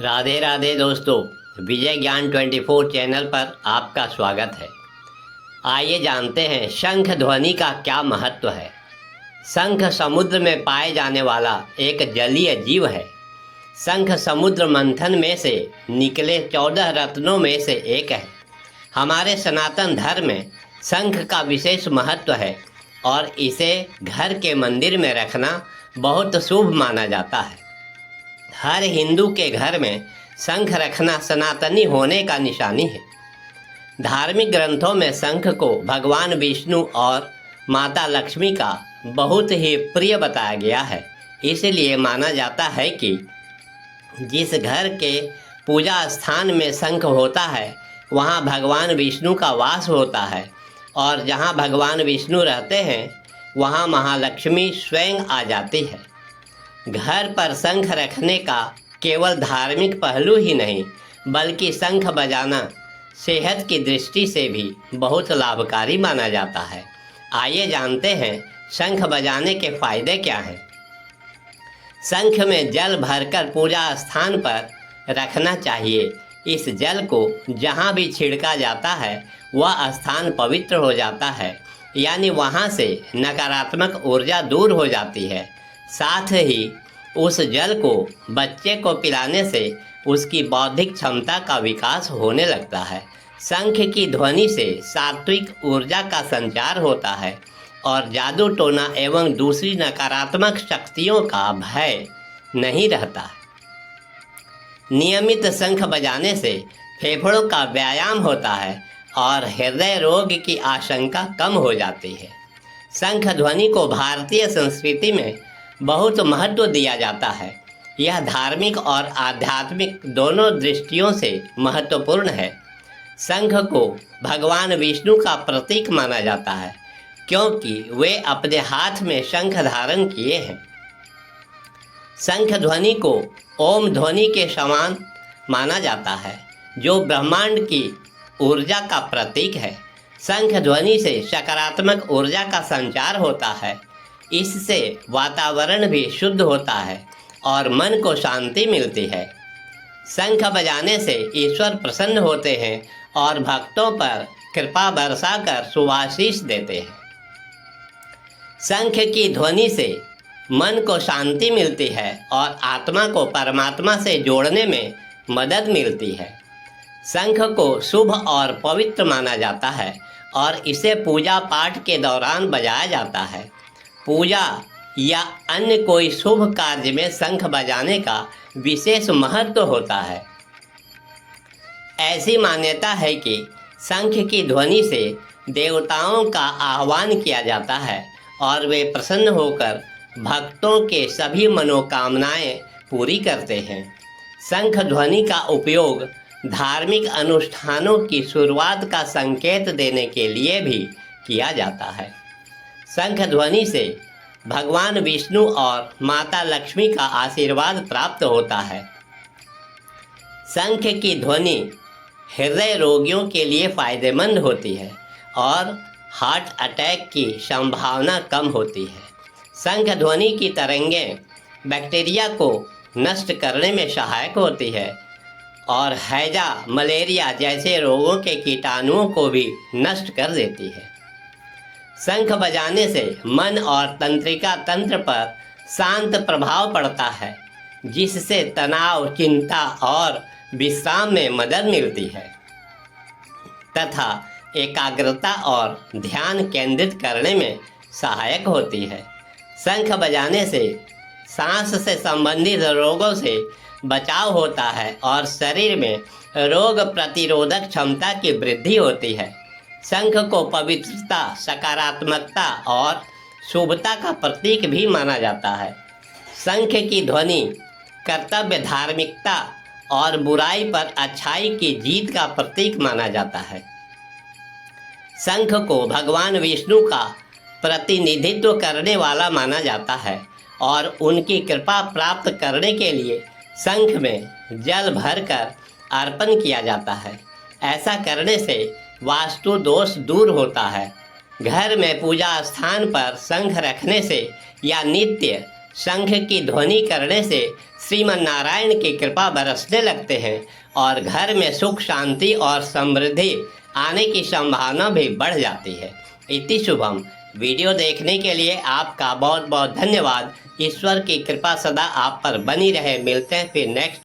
राधे राधे दोस्तों, विजय ज्ञान 24 चैनल पर आपका स्वागत है। आइए जानते हैं शंख ध्वनि का क्या महत्व है। शंख समुद्र में पाए जाने वाला एक जलीय जीव है। शंख समुद्र मंथन में से निकले 14 रत्नों में से एक है। हमारे सनातन धर्म में शंख का विशेष महत्व है और इसे घर के मंदिर में रखना बहुत शुभ माना जाता है। हर हिंदू के घर में शंख रखना सनातनी होने का निशानी है। धार्मिक ग्रंथों में शंख को भगवान विष्णु और माता लक्ष्मी का बहुत ही प्रिय बताया गया है। इसलिए माना जाता है कि जिस घर के पूजा स्थान में शंख होता है वहाँ भगवान विष्णु का वास होता है और जहाँ भगवान विष्णु रहते हैं वहाँ महालक्ष्मी स्वयं आ जाती है। घर पर शंख रखने का केवल धार्मिक पहलू ही नहीं बल्कि शंख बजाना सेहत की दृष्टि से भी बहुत लाभकारी माना जाता है। आइए जानते हैं शंख बजाने के फायदे क्या हैं। शंख में जल भरकर पूजा स्थान पर रखना चाहिए। इस जल को जहाँ भी छिड़का जाता है वह स्थान पवित्र हो जाता है, यानी वहाँ से नकारात्मक ऊर्जा दूर हो जाती है। साथ ही उस जल को बच्चे को पिलाने से उसकी बौद्धिक क्षमता का विकास होने लगता है। शंख की ध्वनि से सात्विक ऊर्जा का संचार होता है और जादू टोना एवं दूसरी नकारात्मक शक्तियों का भय नहीं रहता। नियमित शंख बजाने से फेफड़ों का व्यायाम होता है और हृदय रोग की आशंका कम हो जाती है। शंख ध्वनि को भारतीय संस्कृति में बहुत महत्व दिया जाता है। यह धार्मिक और आध्यात्मिक दोनों दृष्टियों से महत्वपूर्ण है। शंख को भगवान विष्णु का प्रतीक माना जाता है क्योंकि वे अपने हाथ में शंख धारण किए हैं। शंख ध्वनि को ओम ध्वनि के समान माना जाता है जो ब्रह्मांड की ऊर्जा का प्रतीक है। शंख ध्वनि से सकारात्मक ऊर्जा का संचार होता है। इससे वातावरण भी शुद्ध होता है और मन को शांति मिलती है। शंख बजाने से ईश्वर प्रसन्न होते हैं और भक्तों पर कृपा बरसाकर शुभाशीष देते हैं। शंख की ध्वनि से मन को शांति मिलती है और आत्मा को परमात्मा से जोड़ने में मदद मिलती है। शंख को शुभ और पवित्र माना जाता है और इसे पूजा पाठ के दौरान बजाया जाता है। पूजा या अन्य कोई शुभ कार्य में शंख बजाने का विशेष महत्व होता है। ऐसी मान्यता है कि शंख की ध्वनि से देवताओं का आह्वान किया जाता है और वे प्रसन्न होकर भक्तों के सभी मनोकामनाएं पूरी करते हैं। शंख ध्वनि का उपयोग धार्मिक अनुष्ठानों की शुरुआत का संकेत देने के लिए भी किया जाता है। शंख ध्वनि से भगवान विष्णु और माता लक्ष्मी का आशीर्वाद प्राप्त होता है। शंख की ध्वनि हृदय रोगियों के लिए फायदेमंद होती है और हार्ट अटैक की संभावना कम होती है। शंख ध्वनि की तरंगें बैक्टीरिया को नष्ट करने में सहायक होती है और हैजा, मलेरिया जैसे रोगों के कीटाणुओं को भी नष्ट कर देती है। शंख बजाने से मन और तंत्रिका तंत्र पर शांत प्रभाव पड़ता है जिससे तनाव, चिंता और विश्राम में मदद मिलती है तथा एकाग्रता और ध्यान केंद्रित करने में सहायक होती है। शंख बजाने से सांस से संबंधित रोगों से बचाव होता है और शरीर में रोग प्रतिरोधक क्षमता की वृद्धि होती है। शंख को पवित्रता, सकारात्मकता और शुभता का प्रतीक भी माना जाता है। शंख की ध्वनि कर्तव्य, धार्मिकता और बुराई पर अच्छाई की जीत का प्रतीक माना जाता है। शंख को भगवान विष्णु का प्रतिनिधित्व करने वाला माना जाता है और उनकी कृपा प्राप्त करने के लिए शंख में जल भरकर अर्पण किया जाता है। ऐसा करने से वास्तु दोष दूर होता है। घर में पूजा स्थान पर शंख रखने से या नित्य शंख की ध्वनि करने से श्रीमन नारायण की कृपा बरसने लगते हैं और घर में सुख शांति और समृद्धि आने की संभावना भी बढ़ जाती है। इति शुभम। वीडियो देखने के लिए आपका बहुत बहुत धन्यवाद। ईश्वर की कृपा सदा आप पर बनी रहे। मिलते हैं फिर नेक्स्ट